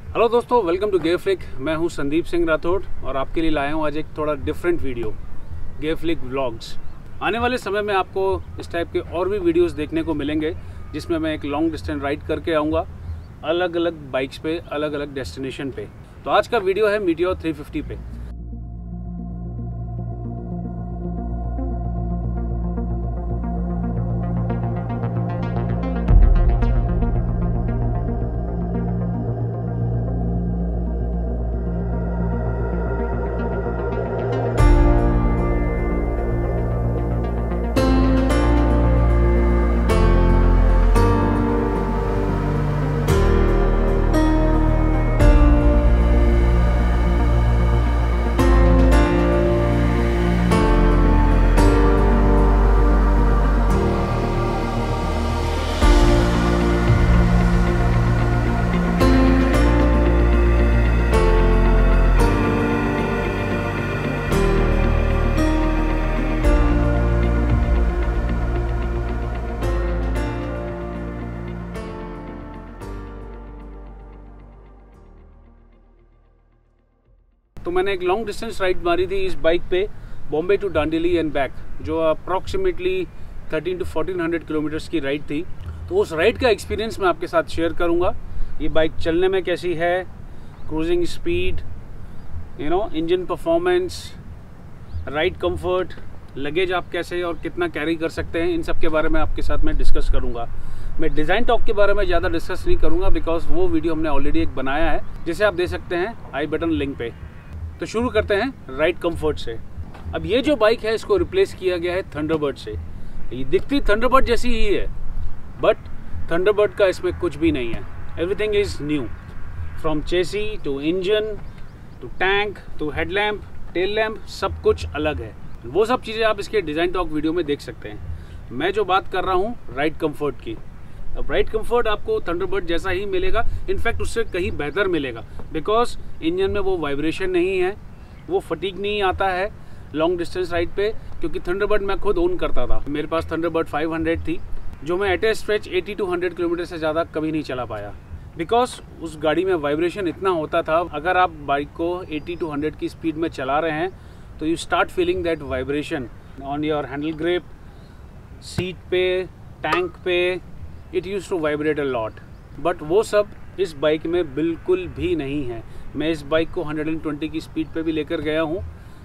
Hello दोस्तों, welcome to गेयरफ्लिक। मैं हूं संदीप सिंह राठौड़ और आपके लिए लाया हूं आज एक थोड़ा डिफरेंट वीडियो, गेयरफ्लिक व्लॉग्स। आने वाले समय में आपको इस टाइप के और भी वीडियोस देखने को मिलेंगे जिसमें मैं एक लॉन्ग डिस्टेंस राइड करके आऊँगा अलग अलग बाइक्स पे, अलग अलग डेस्टिनेशन पे। तो आज का वीडियो है मीटियोर 350 पे। तो मैंने एक लॉन्ग डिस्टेंस राइड मारी थी इस बाइक पे, Bombay to Dandeli and back, जो अप्रॉक्सीमेटली 1300 to 1400 किलोमीटर्स की राइड थी। तो उस राइड का एक्सपीरियंस मैं आपके साथ शेयर करूंगा। ये बाइक चलने में कैसी है, cruising speed, engine performance, ride comfort, luggage आप कैसे और कितना कैरी कर सकते हैं, इन सब के बारे में आपके साथ मैं डिस्कस करूंगा। मैं डिज़ाइन टॉक के बारे में ज़्यादा डिस्कस नहीं करूंगा बिकॉज वो वीडियो हमने ऑलरेडी एक बनाया है, जिसे आप देख सकते हैं आई बटन लिंक पे। तो शुरू करते हैं राइड कंफर्ट से। अब ये जो बाइक है इसको रिप्लेस किया गया है थंडरबर्ड से। ये दिखती थंडरबर्ड जैसी ही है, बट थंडरबर्ड का इसमें कुछ भी नहीं है। Everything is new, from chassis to engine to tank to headlamp, tail lamp, सब कुछ अलग है। वो सब चीज़ें आप इसके डिज़ाइन टॉक वीडियो में देख सकते हैं। मैं जो बात कर रहा हूँ राइड कंफर्ट की, अब राइड कंफर्ट आपको थंडरबर्ड जैसा ही मिलेगा, इनफैक्ट उससे कहीं बेहतर मिलेगा बिकॉज इंजन में वो वाइब्रेशन नहीं है, वो फटीग नहीं आता है लॉन्ग डिस्टेंस राइड पे। क्योंकि थंडरबर्ड मैं खुद ओन करता था, मेरे पास थंडरबर्ड 500 थी, जो मैं at a stretch 80 to 100 kilometre से ज़्यादा कभी नहीं चला पाया बिकॉज उस गाड़ी में वाइब्रेशन इतना होता था। अगर आप बाइक को 80 to 100 की स्पीड में चला रहे हैं तो you start feeling that vibration on your handle grip, seat पे, टैंक पे, it use to vibrate a lot. But वो सब इस बाइक में बिल्कुल भी नहीं है। मैं इस बाइक को 120 की स्पीड पे भी लेकर गया हूँ,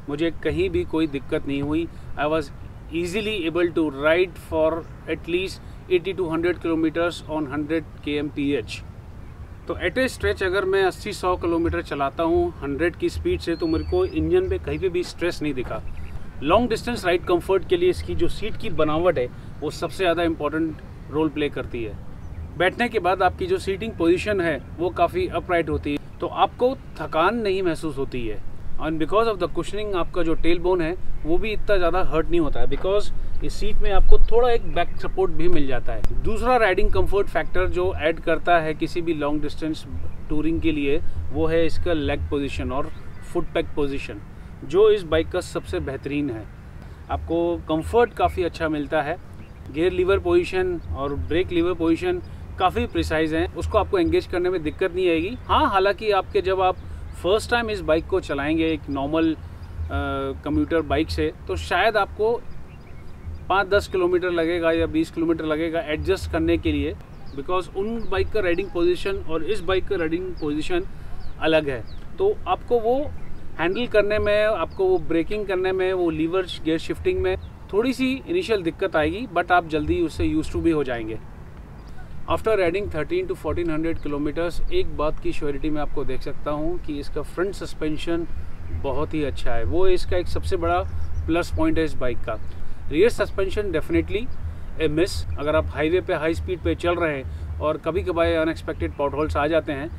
मुझे कहीं भी कोई दिक्कत नहीं हुई। I was easily able to ride for at least 80 to 100 kilometres on 100 kmph। तो एट ए स्ट्रेच अगर मैं 80-100 किलोमीटर चलाता हूँ 100 की स्पीड से, तो मेरे को इंजन पे कहीं पे भी स्ट्रेस नहीं दिखा। लॉन्ग डिस्टेंस राइड कंफर्ट के लिए इसकी जो सीट की बनावट है वो सबसे ज़्यादा इंपॉर्टेंट रोल प्ले करती है। बैठने के बाद आपकी जो सीटिंग पोजीशन है वो काफ़ी अपराइट होती है, तो आपको थकान नहीं महसूस होती है। And because of the cushioning आपका जो टेल बोन है वो भी इतना ज़्यादा हर्ट नहीं होता है बिकॉज इस सीट में आपको थोड़ा एक बैक सपोर्ट भी मिल जाता है। दूसरा राइडिंग कंफर्ट फैक्टर जो ऐड करता है किसी भी लॉन्ग डिस्टेंस टूरिंग के लिए, वो है इसका लेग पोजीशन और फुट पैक पोजीशन, जो इस बाइक का सबसे बेहतरीन है। आपको कंफर्ट काफ़ी अच्छा मिलता है। गियर लीवर पोजीशन और ब्रेक लीवर पोजीशन काफ़ी प्रिसाइज हैं, उसको आपको एंगेज करने में दिक्कत नहीं आएगी। हाँ, हालांकि आपके जब आप फर्स्ट टाइम इस बाइक को चलाएंगे एक नॉर्मल कम्यूटर बाइक से, तो शायद आपको 5-10 किलोमीटर लगेगा या 20 किलोमीटर लगेगा एडजस्ट करने के लिए, बिकॉज उन बाइक का राइडिंग पोजीशन और इस बाइक का राइडिंग पोजीशन अलग है। तो आपको वो हैंडल करने में, आपको वो ब्रेकिंग करने में, वो लीवर गियर शिफ्टिंग में थोड़ी सी इनिशियल दिक्कत आएगी, बट आप जल्दी उससे यूज टू भी हो जाएंगे। आफ्टर राइडिंग 1300 to 1400 किलोमीटर्स, एक बात की श्योरिटी मैं आपको देख सकता हूँ कि इसका फ्रंट सस्पेंशन बहुत ही अच्छा है। वो इसका एक सबसे बड़ा प्लस पॉइंट है इस बाइक का। रियर सस्पेंशन डेफिनेटली ए मिस। अगर आप हाईवे पे हाई स्पीड पे चल रहे हैं और कभी कभार अनएक्सपेक्टेड पॉट होल्स आ जाते हैं,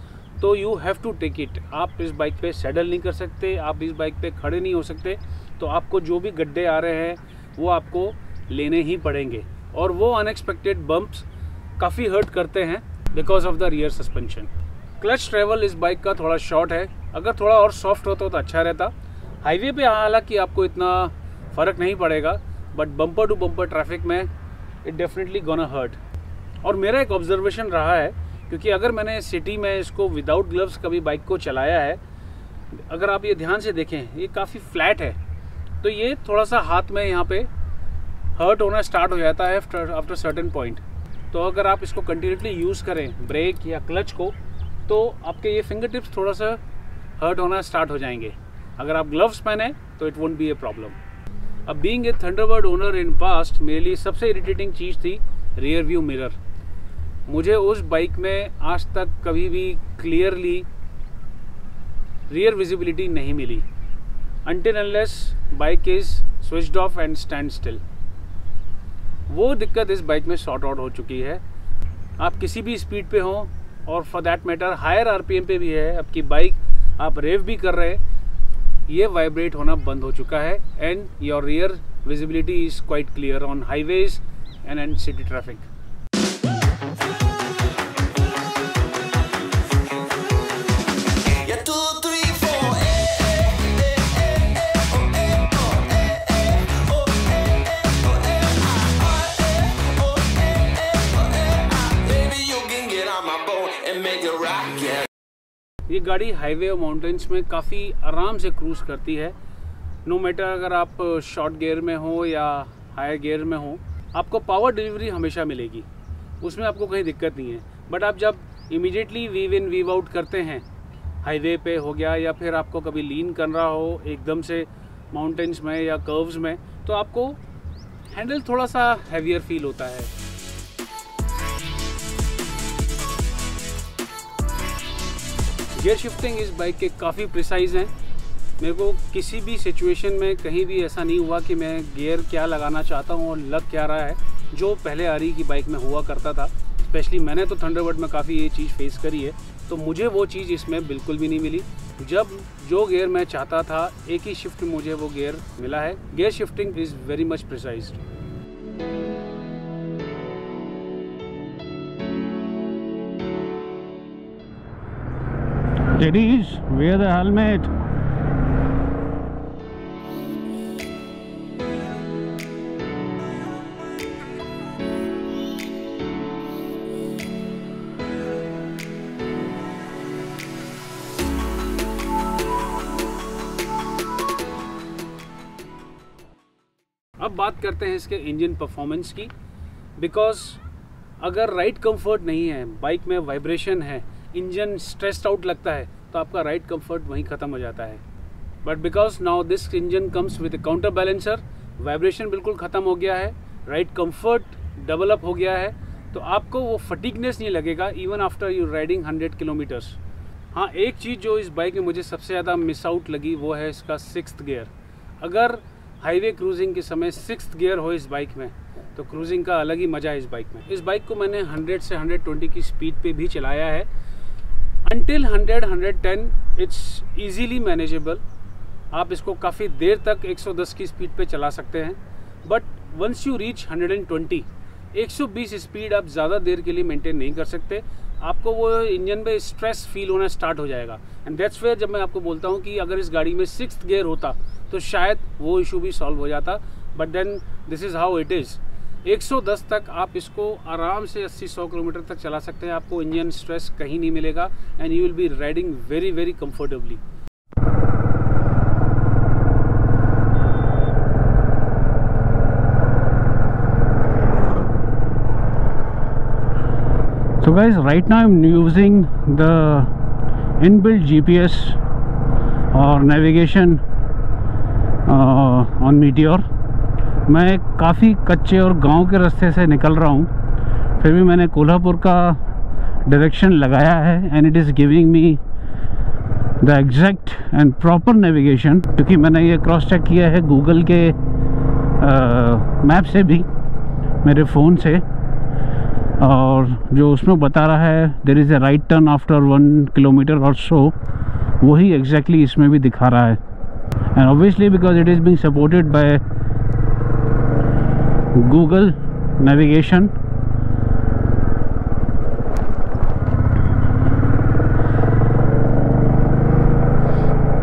तो you have to take it. आप इस बाइक पे सैडल नहीं कर सकते, आप इस बाइक पे खड़े नहीं हो सकते, तो आपको जो भी गड्ढे आ रहे हैं वो आपको लेने ही पड़ेंगे। और वो अनएक्सपेक्टेड बम्प्स काफ़ी हर्ट करते हैं because of the rear suspension. Clutch travel इस बाइक का थोड़ा शॉर्ट है, अगर थोड़ा और सॉफ्ट होता तो अच्छा रहता। हाईवे पे हालांकि आपको इतना फ़र्क नहीं पड़ेगा, but bumper to bumper traffic में इट डेफिनेटली गोना हर्ट। और मेरा एक ऑब्जर्वेशन रहा है क्योंकि अगर मैंने सिटी में इसको विदाउट ग्लव्स कभी बाइक को चलाया है, अगर आप ये ध्यान से देखें ये काफ़ी फ्लैट है, तो ये थोड़ा सा हाथ में यहाँ पे हर्ट होना स्टार्ट हो जाता है आफ्टर सर्टेन पॉइंट। तो अगर आप इसको कंटिन्यूसली यूज़ करें ब्रेक या क्लच को, तो आपके ये फिंगर टिप्स थोड़ा सा हर्ट होना स्टार्ट हो जाएंगे। अगर आप ग्लव्स पहने तो it won't be a problem. अब being a Thunderbird owner in past, मेरे लिए सबसे इरिटेटिंग चीज़ थी रियर व्यू मिरर। मुझे उस बाइक में आज तक कभी भी क्लियरली रियर विजिबिलिटी नहीं मिली until unless bike is switched off and stand still. वो दिक्कत इस बाइक में सॉर्ट आउट हो चुकी है। आप किसी भी स्पीड पे हों, और for that matter higher RPM पे भी है आपकी बाइक, आप रेव भी कर रहे हैं, ये वाइब्रेट होना बंद हो चुका है and your rear visibility is quite clear on highways and city traffic. ये गाड़ी हाईवे और माउंटेन्स में काफ़ी आराम से क्रूज़ करती है। नो मैटर अगर आप शॉर्ट गियर में हो या हाई गियर में हो, आपको पावर डिलीवरी हमेशा मिलेगी, उसमें आपको कहीं दिक्कत नहीं है। बट आप जब immediately weave in weave out करते हैं, हाईवे पे हो गया या फिर आपको कभी लीन करना हो एकदम से माउंटेन्स में या कर्व्स में, तो आपको हैंडल थोड़ा सा हैवियर फील होता है। गियर शिफ्टिंग इस बाइक के काफ़ी प्रिसाइज हैं। मेरे को किसी भी सिचुएशन में कहीं भी ऐसा नहीं हुआ कि मैं गियर क्या लगाना चाहता हूँ और लग क्या रहा है, जो पहले आरी की बाइक में हुआ करता था। स्पेशली मैंने तो थंडरबर्ड में काफ़ी ये चीज़ फेस करी है, तो मुझे वो चीज़ इसमें बिल्कुल भी नहीं मिली। जब जो गियर मैं चाहता था एक ही शिफ्ट मुझे वो गियर मिला है। Gear shifting is very much precised. Ladies, wear the helmet. अब बात करते हैं इसके इंजन परफॉर्मेंस की। बिकॉज अगर राइड कंफर्ट नहीं है, बाइक में वाइब्रेशन है, इंजन स्ट्रेस्ड आउट लगता है, तो आपका राइड कंफर्ट वहीं ख़त्म हो जाता है। But because now this engine comes with A counter balancer, vibration बिल्कुल ख़त्म हो गया है, राइड कंफर्ट डेवलप हो गया है, तो आपको वो फटीगनेस नहीं लगेगा even after you riding 100 kilometres. हाँ, एक चीज़ जो इस बाइक में मुझे सबसे ज़्यादा मिस आउट लगी वो है इसका 6th गियर। अगर हाईवे क्रूजिंग के समय 6th गियर हो इस बाइक में, तो क्रूजिंग का अलग ही मज़ा है इस बाइक में। इस बाइक को मैंने 100 से 120 की स्पीड पे भी चलाया है। Until 100-110 it's easily manageable. आप इसको काफ़ी देर तक 110 की स्पीड पे चला सकते हैं। But once you reach 120, 120 speed आप ज़्यादा देर के लिए मेंटेन नहीं कर सकते। आपको वो इंजन में स्ट्रेस फील होना स्टार्ट हो जाएगा। एंड दैट्स वेयर जब मैं आपको बोलता हूँ कि अगर इस गाड़ी में 6th गियर होता तो शायद वो इशू भी सॉल्व हो जाता। But then this is how it is. 110 तक आप इसको आराम से 80-100 किलोमीटर तक चला सकते हैं। आपको इंजन स्ट्रेस कहीं नहीं मिलेगा and you will be riding very very comfortably. So guys, right now I'm using the inbuilt GPS or navigation on Meteor। मैं काफ़ी कच्चे और गांव के रास्ते से निकल रहा हूँ, फिर भी मैंने कोल्हापुर का डायरेक्शन लगाया है and it is giving me the exact and proper navigation. क्योंकि मैंने ये क्रॉस चेक किया है गूगल के मैप से भी, मेरे फ़ोन से, और जो उसमें बता रहा है there is a right turn after 1 kilometre और सो, वही एग्जैक्टली इसमें भी दिखा रहा है। And obviously because it is being supported by Google navigation.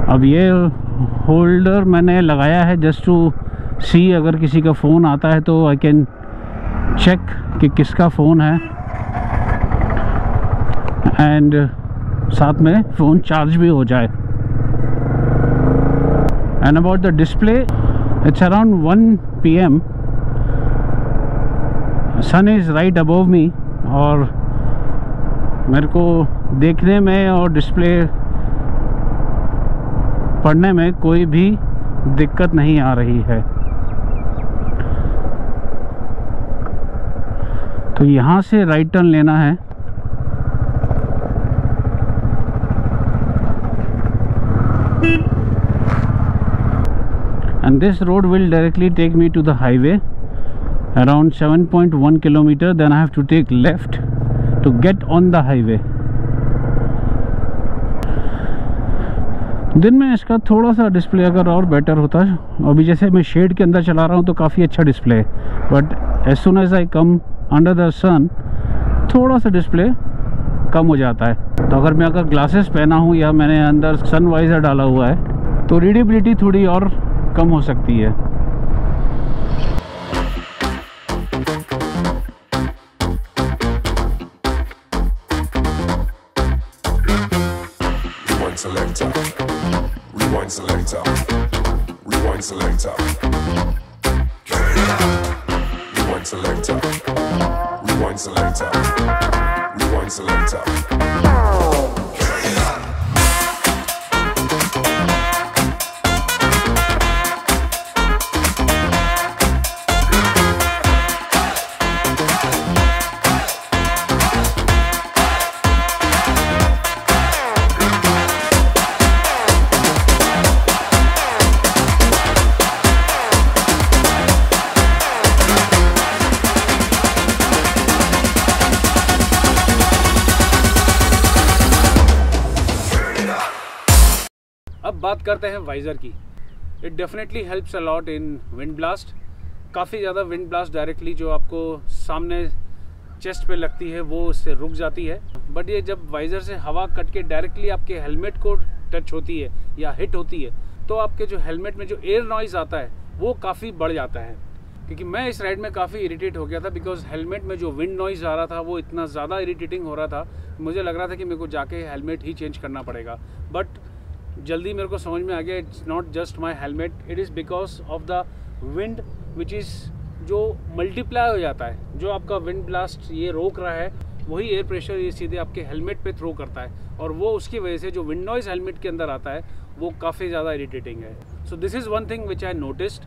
अब ये होल्डर मैंने लगाया है जस्ट टू सी, अगर किसी का फ़ोन आता है तो आई कैन चेक कि किसका फ़ोन है। एंड साथ में फ़ोन चार्ज भी हो जाए। And about the display, it's around 1 PM, sun is right above me और मेरे को देखने में और डिस्प्ले पढ़ने में कोई भी दिक्कत नहीं आ रही है। तो यहाँ से राइट टर्न लेना है। And this road will directly take me to the highway around 7.1 kilometer. Then I have to take left to get on the highway. दिन में इसका थोड़ा सा डिस्प्ले अगर और बेटर होता, अभी जैसे मैं शेड के अंदर चला रहा हूँ तो काफ़ी अच्छा डिस्प्ले है, but as soon as I come under the sun थोड़ा सा डिस्प्ले कम हो जाता है। तो अगर मैं ग्लासेस पहना हूँ या मैंने अंदर सन वाइजर डाला हुआ है तो रीडेबिलिटी थोड़ी और कम हो सकती है। Rewind selector, rewind selector, rewind selector, rewind selector, rewind selector. अब बात करते हैं वाइज़र की। It definitely helps a lot in wind blast. काफ़ी ज़्यादा विंड ब्लास्ट डायरेक्टली जो आपको सामने चेस्ट पे लगती है वो उससे रुक जाती है, बट ये जब वाइज़र से हवा कट के डायरेक्टली आपके हेलमेट को टच होती है या हिट होती है तो आपके जो हेलमेट में जो एयर नॉइज़ आता है वो काफ़ी बढ़ जाता है। क्योंकि मैं इस राइड में काफ़ी इरिटेट हो गया था बिकॉज हेलमेट में जो विंड नॉइज़ आ रहा था वो इतना ज़्यादा इरिटेटिंग हो रहा था, मुझे लग रहा था कि मेरे को जाके हेलमेट ही चेंज करना पड़ेगा। बट जल्दी मेरे को समझ में आ गया it's not just my helmet, it is because of the wind which is जो मल्टीप्लाई हो जाता है। जो आपका विंड ब्लास्ट ये रोक रहा है वही एयर प्रेशर ये सीधे आपके हेलमेट पे थ्रो करता है और वो उसकी वजह से जो विंड नॉइज़ हेलमेट के अंदर आता है वो काफ़ी ज़्यादा इरिटेटिंग है। So this is one thing which I noticed.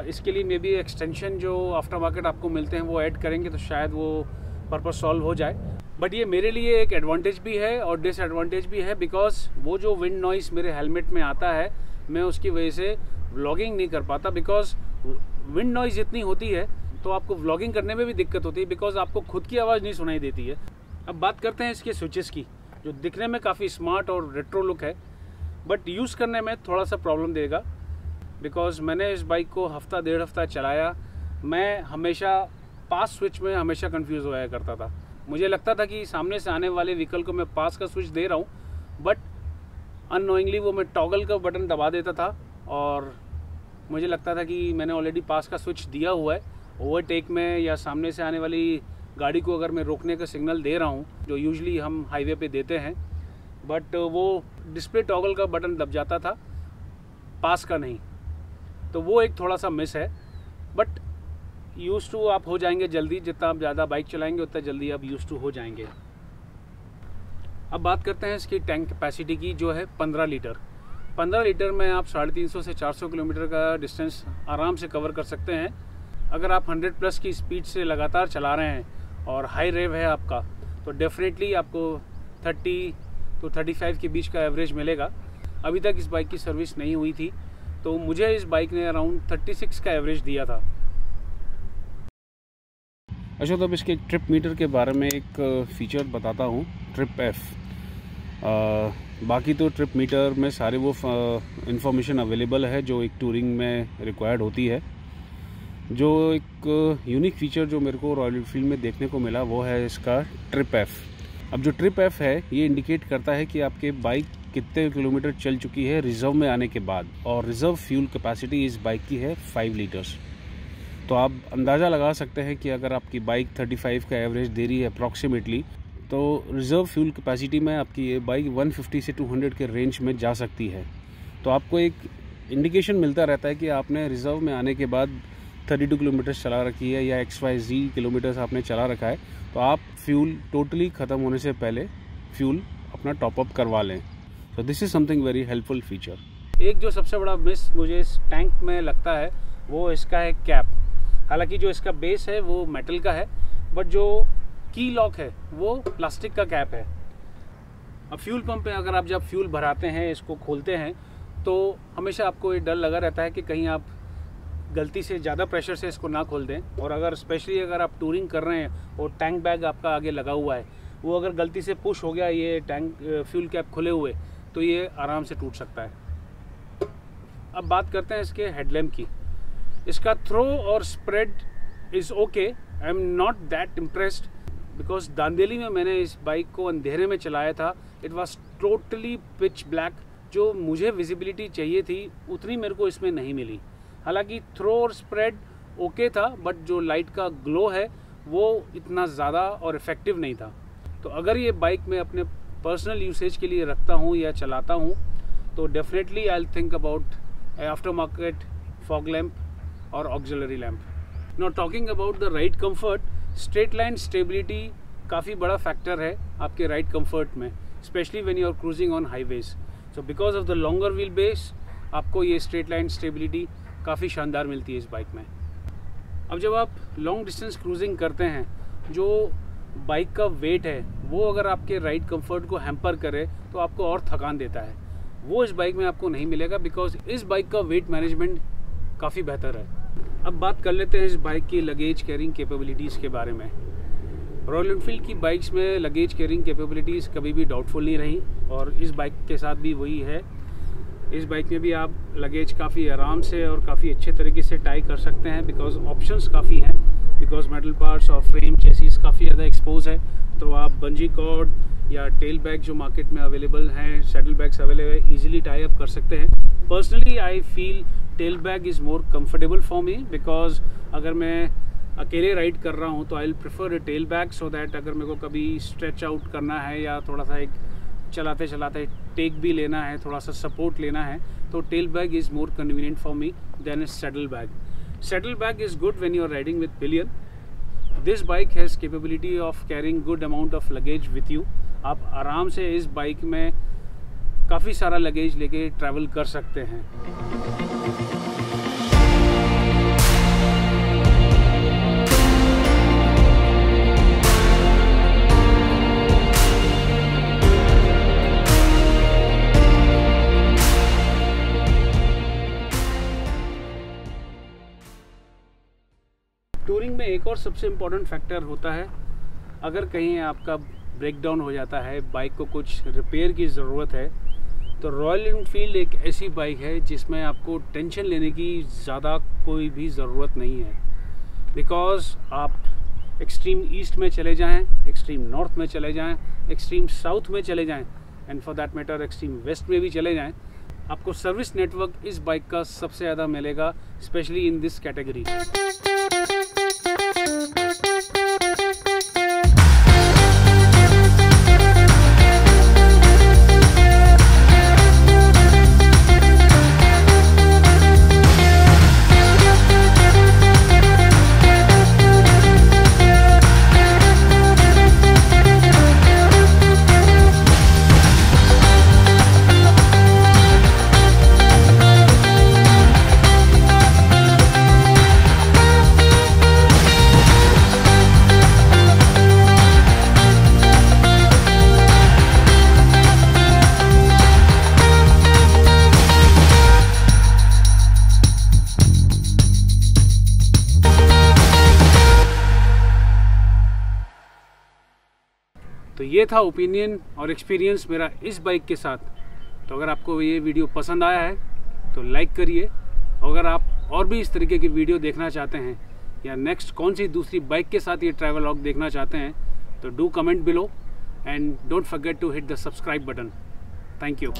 इसके लिए मे बी एक्सटेंशन जो आफ्टर मार्केट आपको मिलते हैं वो ऐड करेंगे तो शायद वो पर्पस सॉल्व हो जाए। बट ये मेरे लिए एक एडवांटेज भी है और डिसएडवांटेज भी है बिकॉज वो जो विंड नॉइज़ मेरे हेलमेट में आता है मैं उसकी वजह से व्लॉगिंग नहीं कर पाता बिकॉज विंड नॉइज़ इतनी होती है तो आपको व्लॉगिंग करने में भी दिक्कत होती है बिकॉज आपको खुद की आवाज़ नहीं सुनाई देती है। अब बात करते हैं इसके स्विचेस की, जो दिखने में काफ़ी स्मार्ट और रेट्रो लुक है बट यूज़ करने में थोड़ा सा प्रॉब्लम देगा बिकॉज मैंने इस बाइक को हफ्ता डेढ़ हफ्ता चलाया। मैं हमेशा पास स्विच में हमेशा कंफ्यूज होया करता था। मुझे लगता था कि सामने से आने वाले व्हीकल को मैं पास का स्विच दे रहा हूँ बट अननोइंगली वो मैं टॉगल का बटन दबा देता था और मुझे लगता था कि मैंने ऑलरेडी पास का स्विच दिया हुआ है। ओवरटेक में या सामने से आने वाली गाड़ी को अगर मैं रोकने का सिग्नल दे रहा हूँ जो यूजुअली हम हाईवे पे देते हैं, बट वो डिस्प्ले टॉगल का बटन दब जाता था, पास का नहीं। तो वो एक थोड़ा सा मिस है बट यूज़ टू आप हो जाएंगे जल्दी। जितना आप ज़्यादा बाइक चलाएंगे उतना जल्दी आप यूज़ टू हो जाएंगे। अब बात करते हैं इसकी टैंक कैपेसिटी की जो है 15 लीटर। 15 लीटर में आप 350 से 400 किलोमीटर का डिस्टेंस आराम से कवर कर सकते हैं। अगर आप 100+ की स्पीड से लगातार चला रहे हैं और हाई रेव है आपका तो डेफिनेटली आपको 30 to 35 के बीच का एवरेज मिलेगा। अभी तक इस बाइक की सर्विस नहीं हुई थी तो मुझे इस बाइक ने अराउंड 36 का एवरेज दिया था। अच्छा, तो अब इसके ट्रिप मीटर के बारे में एक फ़ीचर बताता हूँ, ट्रिप एफ। बाकी तो ट्रिप मीटर में सारे वो इन्फॉर्मेशन अवेलेबल है जो एक टूरिंग में रिक्वायर्ड होती है। जो एक यूनिक फ़ीचर जो मेरे को रॉयल एनफील्ड में देखने को मिला वो है इसका ट्रिप एफ। अब जो ट्रिप एफ है ये इंडिकेट करता है कि आपके बाइक कितने किलोमीटर चल चुकी है रिज़र्व में आने के बाद, और रिज़र्व फ्यूल कैपेसिटी इस बाइक की है 5 लीटर्स। तो आप अंदाज़ा लगा सकते हैं कि अगर आपकी बाइक 35 का एवरेज दे रही है अप्रॉक्सीमेटली तो रिज़र्व फ्यूल कैपेसिटी में आपकी ये बाइक 150 से 200 के रेंज में जा सकती है। तो आपको एक इंडिकेशन मिलता रहता है कि आपने रिज़र्व में आने के बाद 32 किलोमीटर्स चला रखी है या XYZ किलोमीटर्स आपने चला रखा है, तो आप फ्यूल टोटली ख़त्म होने से पहले फ्यूल अपना टॉपअप करवा लें। So this is something very helpful feature. एक जो सबसे बड़ा मिस मुझे इस टैंक में लगता है वो इसका है कैप। हालांकि जो इसका बेस है वो मेटल का है, बट जो की लॉक है वो प्लास्टिक का कैप है। अब फ्यूल पंप पे अगर आप जब फ्यूल भराते हैं, इसको खोलते हैं, तो हमेशा आपको ये डर लगा रहता है कि कहीं आप गलती से ज़्यादा प्रेशर से इसको ना खोल दें। और अगर स्पेशली अगर आप टूरिंग कर रहे हैं और टैंक बैग आपका आगे लगा हुआ है, वो अगर गलती से पुश हो गया ये टैंक फ्यूल कैप खुले हुए, तो ये आराम से टूट सकता है। अब बात करते हैं इसके हेडलैम्प की। इसका थ्रो और spread is okay, I am not that impressed because Dandeli में मैंने इस बाइक को अंधेरे में चलाया था। It was totally pitch black. जो मुझे विजिबिलिटी चाहिए थी उतनी मेरे को इसमें नहीं मिली। हालांकि थ्रो और स्प्रेड ओके था, बट जो लाइट का ग्लो है वो इतना ज़्यादा और इफ़ेक्टिव नहीं था। तो अगर ये बाइक मैं अपने पर्सनल यूसेज के लिए रखता हूँ या चलाता हूँ, तो definitely I will think about after market fog lamp और auxiliary lamp. Now talking about the ride comfort, straight line stability काफ़ी बड़ा फैक्टर है आपके राइड कंफर्ट में, specially when you are cruising on highways. So because of the longer wheel base आपको ये straight line stability काफ़ी शानदार मिलती है इस बाइक में। अब जब आप लॉन्ग डिस्टेंस क्रूजिंग करते हैं, जो बाइक का वेट है वो अगर आपके राइड कंफर्ट को हैम्पर करे तो आपको और थकान देता है। वो इस बाइक में आपको नहीं मिलेगा बिकॉज इस बाइक का वेट मैनेजमेंट काफ़ी बेहतर है। अब बात कर लेते हैं इस बाइक की लगेज कैरिंग कैपेबिलिटीज़ के बारे में। रॉयल एनफील्ड की बाइक्स में लगेज कैरिंग कैपेबिलिटीज़ कभी भी डाउटफुल नहीं रही और इस बाइक के साथ भी वही है। इस बाइक में भी आप लगेज काफ़ी आराम से और काफ़ी अच्छे तरीके से टाई कर सकते हैं बिकॉज ऑप्शंस काफ़ी हैं। बिकॉज मेटल पार्ट्स और फ्रेम चेसिस काफ़ी ज़्यादा एक्सपोज है, तो आप बंजी कॉर्ड या टेल बैग जो मार्केट में अवेलेबल हैं, saddle bags available, easily tie up कर सकते हैं। Personally I feel tell bag is more comfortable for me because अगर मैं अकेले राइड कर रहा हूँ तो I will prefer a tell bag, so that अगर मेरे को कभी स्ट्रेच आउट करना है या थोड़ा सा एक चलाते चलाते टेक भी लेना है, थोड़ा सा सपोर्ट लेना है, तो tail bag is more convenient for me than a saddle bag. Saddle bag is good when you are riding with pillion. This bike has capability of carrying good amount of luggage with you. आप आराम से इस bike में काफ़ी सारा luggage लेके travel कर सकते हैं। टूरिंग में एक और सबसे इम्पॉर्टेंट फैक्टर होता है, अगर कहीं आपका ब्रेक डाउन हो जाता है, बाइक को कुछ रिपेयर की ज़रूरत है, तो रॉयल एनफील्ड एक ऐसी बाइक है जिसमें आपको टेंशन लेने की ज़्यादा कोई भी ज़रूरत नहीं है। बिकॉज़ आप एक्सट्रीम ईस्ट में चले जाएं, एक्सट्रीम नॉर्थ में चले जाएं, एक्सट्रीम साउथ में चले जाएं, and for that matter extreme west में भी चले जाएं, आपको सर्विस नेटवर्क इस बाइक का सबसे ज़्यादा मिलेगा, स्पेशली इन दिस कैटेगरी। तो ये था ओपिनियन और एक्सपीरियंस मेरा इस बाइक के साथ। तो अगर आपको ये वीडियो पसंद आया है तो लाइक करिए। अगर आप और भी इस तरीके की वीडियो देखना चाहते हैं या नेक्स्ट कौन सी दूसरी बाइक के साथ ये ट्रैवल व्लॉग देखना चाहते हैं तो do comment below and don't forget to hit the subscribe button. Thank you.